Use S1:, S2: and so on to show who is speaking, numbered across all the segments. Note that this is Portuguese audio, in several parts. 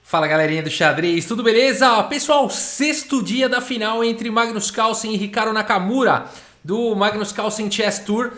S1: Fala galerinha do xadrez, tudo beleza? Pessoal, sexto dia da final entre Magnus Carlsen e Hikaru Nakamura do Magnus Carlsen Chess Tour.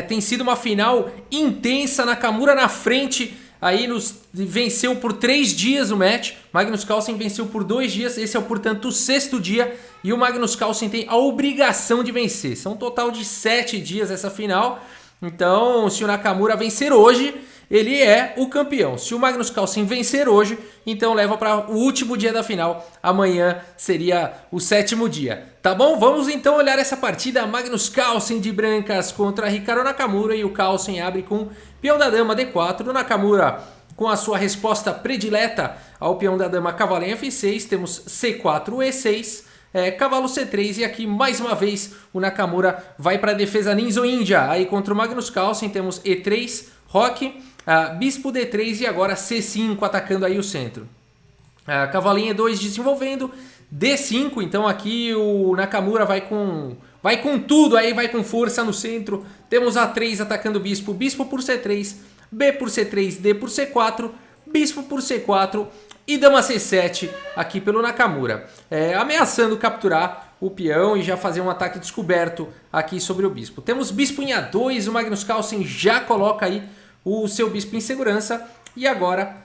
S1: Tem sido uma final intensa, Nakamura na frente, aí venceu por 3 dias o match. Magnus Carlsen venceu por 2 dias, esse é portanto o sexto dia e o Magnus Carlsen tem a obrigação de vencer. São um total de 7 dias essa final, então se o Nakamura vencer hoje, ele é o campeão. Se o Magnus Carlsen vencer hoje, então leva para o último dia da final. Amanhã seria o 7º dia. Tá bom? Vamos então olhar essa partida. Magnus Carlsen de brancas contra Hikaru Nakamura. E o Carlsen abre com peão da dama D4. O Nakamura com a sua resposta predileta ao peão da dama cavalo em F6. Temos C4, E6. Cavalo C3 e aqui mais uma vez o Nakamura vai para a defesa Ninja. Aí contra o Magnus Carlsen temos E3, Roque, Bispo D3 e agora C5 atacando aí o centro. Cavalinho E2 desenvolvendo, D5, então aqui o Nakamura vai com tudo, aí vai com força no centro. Temos A3 atacando o Bispo, Bispo por C3, B por C3, D por C4, Bispo por C4 e Dama C7 aqui pelo Nakamura. Ameaçando capturar o peão e já fazer um ataque descoberto aqui sobre o Bispo. Temos Bispo em A2, o Magnus Carlsen já coloca aí o seu Bispo em segurança. E agora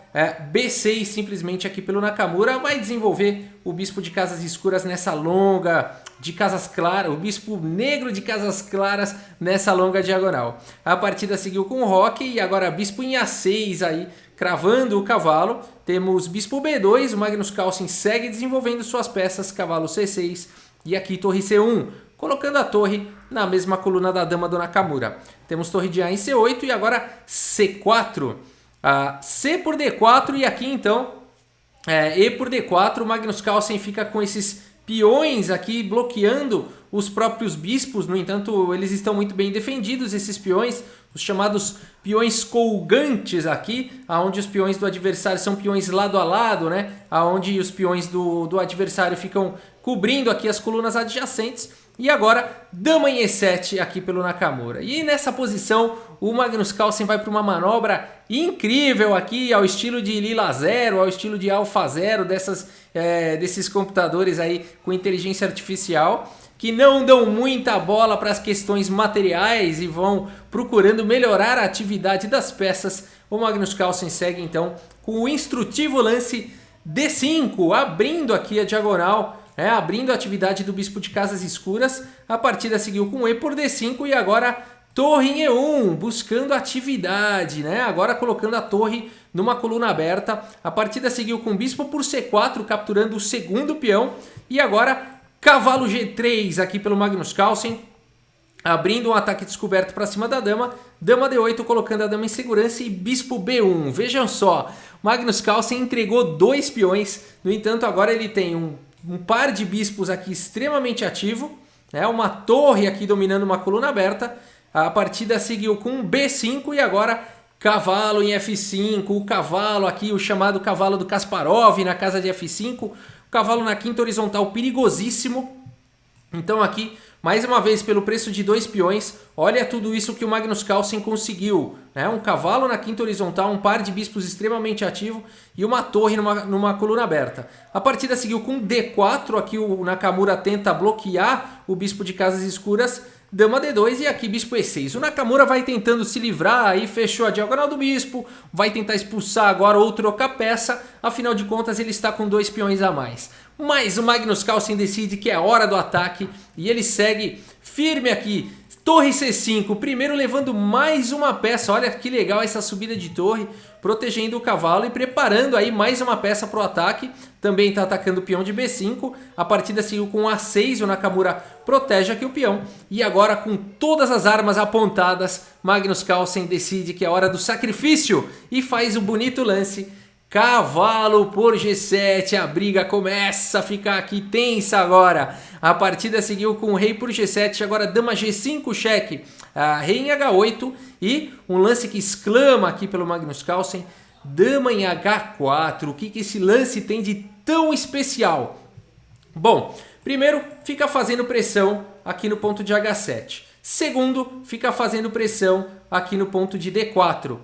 S1: B6 simplesmente aqui pelo Nakamura. Vai desenvolver o Bispo de casas escuras nessa longa de casas claras. O Bispo negro de casas claras nessa longa diagonal. A partida seguiu com o Roque e agora Bispo em A6 aí, cravando o cavalo. Temos Bispo B2, o Magnus Carlsen segue desenvolvendo suas peças. Cavalo C6 e aqui Torre C1. Colocando a torre na mesma coluna da dama do Nakamura. Temos torre de A em C8 e agora C4. C por D4 e aqui então E por D4. O Magnus Carlsen fica com esses peões aqui bloqueando os próprios bispos. No entanto, eles estão muito bem defendidos, esses peões. Os chamados peões colgantes aqui, onde os peões do adversário são peões lado a lado, né? Onde os peões do adversário ficam cobrindo aqui as colunas adjacentes. E agora, dama em E7 aqui pelo Nakamura. E nessa posição, o Magnus Carlsen vai para uma manobra incrível aqui, ao estilo de Lila 0, ao estilo de Alpha 0, desses computadores aí com inteligência artificial, que não dão muita bola para as questões materiais e vão procurando melhorar a atividade das peças. O Magnus Carlsen segue então com o instrutivo lance D5, abrindo aqui a diagonal, abrindo a atividade do Bispo de casas escuras. A partida seguiu com E por D5 e agora torre em E1, buscando atividade, agora colocando a torre numa coluna aberta. A partida seguiu com Bispo por C4, capturando o segundo peão. E agora cavalo G3 aqui pelo Magnus Carlsen, abrindo um ataque descoberto para cima da dama. Dama D8 colocando a dama em segurança e Bispo B1. Vejam só, Magnus Carlsen entregou 2 peões, no entanto agora ele tem um par de bispos aqui extremamente ativo, uma torre aqui dominando uma coluna aberta. A partida seguiu com B5 e agora cavalo em F5, o cavalo aqui, o chamado cavalo do Kasparov na casa de F5, o cavalo na quinta horizontal perigosíssimo. Então aqui, mais uma vez, pelo preço de 2 peões, olha tudo isso que o Magnus Carlsen conseguiu. Um cavalo na quinta horizontal, um par de bispos extremamente ativo e uma torre numa coluna aberta. A partida seguiu com D4, aqui o Nakamura tenta bloquear o bispo de casas escuras. Dama D2 e aqui Bispo E6. O Nakamura vai tentando se livrar, aí fechou a diagonal do bispo, vai tentar expulsar agora ou trocar peça, afinal de contas ele está com 2 peões a mais. Mas o Magnus Carlsen decide que é hora do ataque e ele segue firme aqui. Torre C5, primeiro levando mais uma peça, olha que legal essa subida de torre, protegendo o cavalo e preparando aí mais uma peça para o ataque. Também está atacando o peão de B5, a partida seguiu com A6, o Nakamura protege aqui o peão. E agora com todas as armas apontadas, Magnus Carlsen decide que é hora do sacrifício e faz o bonito lance. Cavalo por G7, a briga começa a ficar aqui tensa agora. A partida seguiu com rei por G7, agora dama G5 cheque, rei em H8 e um lance que exclama aqui pelo Magnus Carlsen, dama em H4. O que esse lance tem de tão especial? Bom, primeiro fica fazendo pressão aqui no ponto de H7. Segundo, fica fazendo pressão aqui no ponto de D4.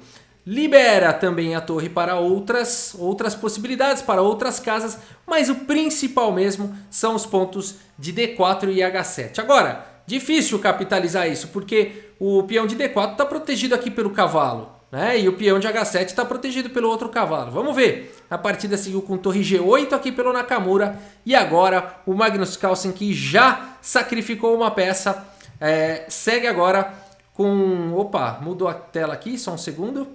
S1: libera também a torre para outras possibilidades, para outras casas, mas o principal mesmo são os pontos de D4 e H7. Agora, difícil capitalizar isso, porque o peão de D4 está protegido aqui pelo cavalo, né? E o peão de H7 está protegido pelo outro cavalo. Vamos ver. A partida seguiu com torre G8 aqui pelo Nakamura. E agora o Magnus Carlsen, que já sacrificou uma peça, segue agora com... Opa, mudou a tela aqui, só um segundo.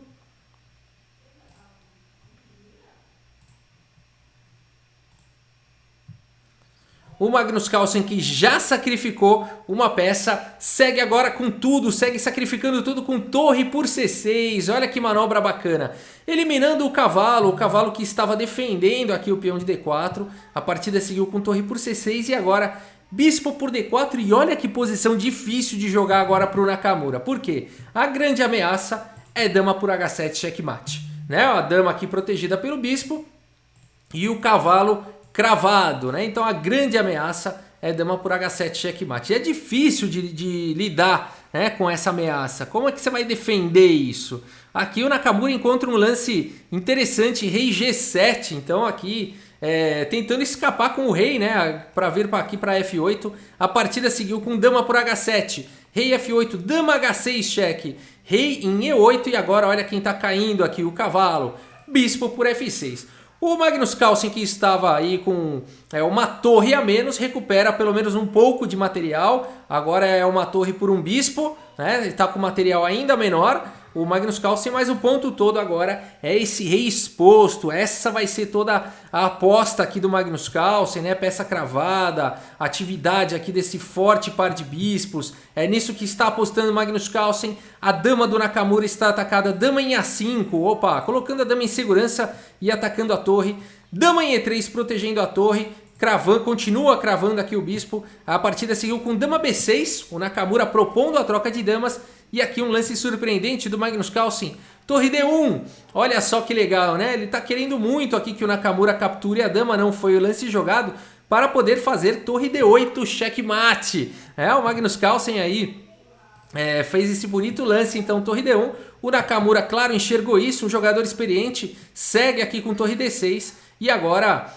S1: O Magnus Carlsen, que já sacrificou uma peça, segue agora com tudo, segue sacrificando tudo com torre por C6. Olha que manobra bacana. Eliminando o cavalo que estava defendendo aqui o peão de D4. A partida seguiu com torre por C6 e agora bispo por D4. E olha que posição difícil de jogar agora para o Nakamura. Por quê? A grande ameaça é dama por H7 checkmate, né? A dama aqui protegida pelo bispo e o cavalo cravado, né? Então a grande ameaça é dama por H7 checkmate. E é difícil de lidar, né, com essa ameaça. Como é que você vai defender isso? Aqui o Nakamura encontra um lance interessante, rei G7. Então aqui tentando escapar com o rei, né, para vir aqui para F8. A partida seguiu com dama por H7, rei F8, dama H6 cheque, rei em E8 e agora olha quem está caindo aqui, o cavalo, bispo por F6. O Magnus Carlsen, que estava aí com uma torre a menos, recupera pelo menos um pouco de material. Agora é uma torre por um bispo, né? Ele está com material ainda menor. O Magnus Carlsen, mas o ponto todo agora é esse rei exposto. Essa vai ser toda a aposta aqui do Magnus Carlsen, né? Peça cravada, atividade aqui desse forte par de bispos. É nisso que está apostando o Magnus Carlsen. A dama do Nakamura está atacada, dama em A5, opa, colocando a dama em segurança e atacando a torre. Dama em E3 protegendo a torre. Continua cravando aqui o bispo. A partida seguiu com dama B6, o Nakamura propondo a troca de damas. E aqui um lance surpreendente do Magnus Carlsen, torre D1. Olha só que legal, né? Ele está querendo muito aqui que o Nakamura capture a dama, não foi o lance jogado, para poder fazer torre D8 checkmate. O Magnus Carlsen aí fez esse bonito lance, então torre D1. O Nakamura, claro, enxergou isso, um jogador experiente, segue aqui com torre D6. E agora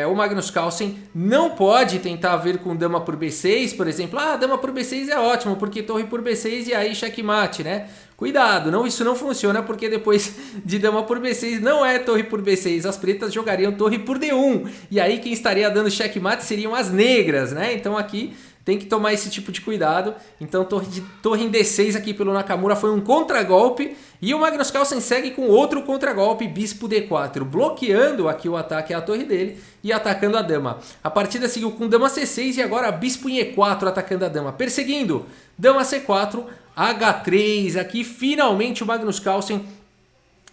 S1: o Magnus Carlsen não pode tentar vir com dama por B6, por exemplo. Ah, dama por B6 é ótimo, porque torre por B6 e aí checkmate, né? Cuidado, isso não funciona, porque depois de dama por B6 não é torre por B6. As pretas jogariam torre por D1. E aí quem estaria dando checkmate seriam as negras, né? Então aqui tem que tomar esse tipo de cuidado. Então torre em D6 aqui pelo Nakamura foi um contragolpe. E o Magnus Carlsen segue com outro contragolpe, bispo D4, bloqueando aqui o ataque à torre dele e atacando a dama. A partida seguiu com dama C6 e agora bispo em E4 atacando a dama. Perseguindo, dama C4, H3. Aqui finalmente o Magnus Carlsen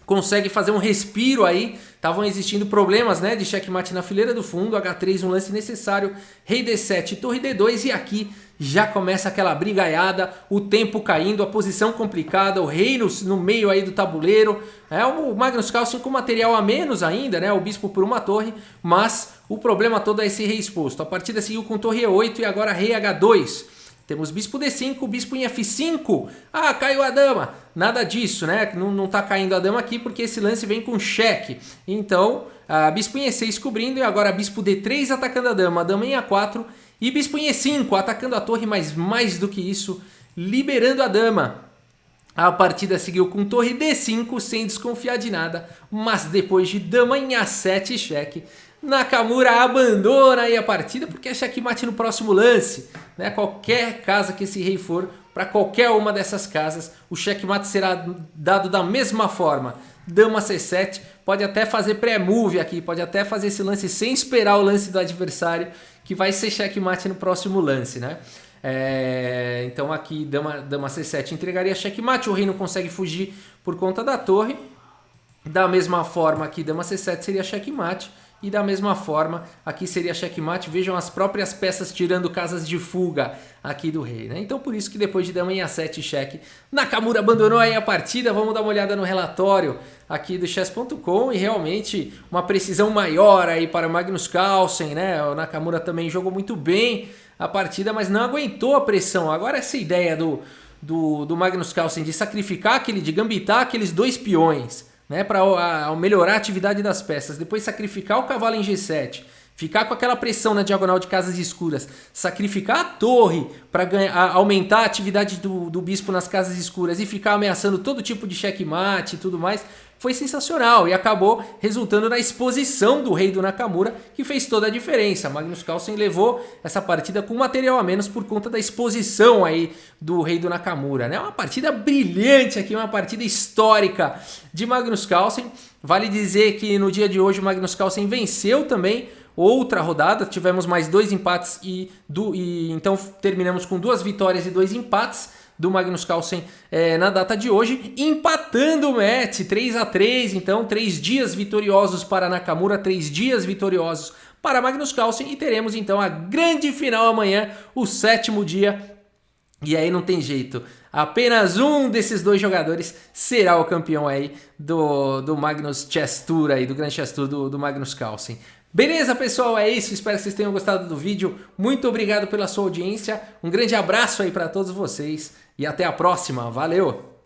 S1: consegue fazer um respiro aí. Estavam existindo problemas, né, de checkmate na fileira do fundo. H3, um lance necessário. Rei D7, torre D2 e aqui já começa aquela brigaiada, o tempo caindo, a posição complicada, o rei no meio aí do tabuleiro. O Magnus Carlsen com material a menos ainda, né, o bispo por uma torre, mas o problema todo é esse rei exposto. A partida seguiu com torre E8 e agora rei H2. Temos bispo D5, bispo em F5. Ah, caiu a dama. Nada disso, né? Não tá caindo a dama aqui porque esse lance vem com cheque. Então, bispo em E6 cobrindo e agora bispo D3 atacando a dama em A4 e bispo em E5 atacando a torre, mas mais do que isso, liberando a dama. A partida seguiu com torre D5 sem desconfiar de nada, mas depois de dama em A7 cheque, Nakamura abandona aí a partida porque é checkmate no próximo lance, né? Qualquer casa que esse rei for, para qualquer uma dessas casas, o checkmate será dado da mesma forma. Dama C7, pode até fazer pré-move aqui, pode até fazer esse lance sem esperar o lance do adversário, que vai ser checkmate no próximo lance, né? Então aqui dama C7 entregaria checkmate, o rei não consegue fugir por conta da torre. Da mesma forma aqui dama C7 seria checkmate. E da mesma forma, aqui seria checkmate. Vejam as próprias peças tirando casas de fuga aqui do rei, né? Então por isso que depois de dama em A7 cheque, Nakamura abandonou aí a partida. Vamos dar uma olhada no relatório aqui do chess.com e realmente uma precisão maior aí para o Magnus Carlsen, né? O Nakamura também jogou muito bem a partida, mas não aguentou a pressão. Agora essa ideia do Magnus Carlsen de sacrificar de gambitar aqueles 2 peões, né, para melhorar a atividade das peças, depois sacrificar o cavalo em G7, ficar com aquela pressão na diagonal de casas escuras, sacrificar a torre para aumentar a atividade do bispo nas casas escuras e ficar ameaçando todo tipo de checkmate e tudo mais, foi sensacional e acabou resultando na exposição do rei do Nakamura, que fez toda a diferença. Magnus Carlsen levou essa partida com material a menos por conta da exposição aí do rei do Nakamura, né? Uma partida brilhante aqui, uma partida histórica de Magnus Carlsen. Vale dizer que no dia de hoje o Magnus Carlsen venceu também outra rodada, tivemos mais 2 empates e então terminamos com 2 vitórias e 2 empates do Magnus Carlsen na data de hoje, empatando o match 3-3, então 3 dias vitoriosos para Nakamura, 3 dias vitoriosos para Magnus Carlsen, e teremos então a grande final amanhã, o 7º dia, e aí não tem jeito, apenas um desses 2 jogadores será o campeão aí do Magnus Chess Tour, aí, do Grand Chess Tour do Magnus Carlsen. Beleza, pessoal? É isso. Espero que vocês tenham gostado do vídeo. Muito obrigado pela sua audiência. Um grande abraço aí para todos vocês e até a próxima. Valeu!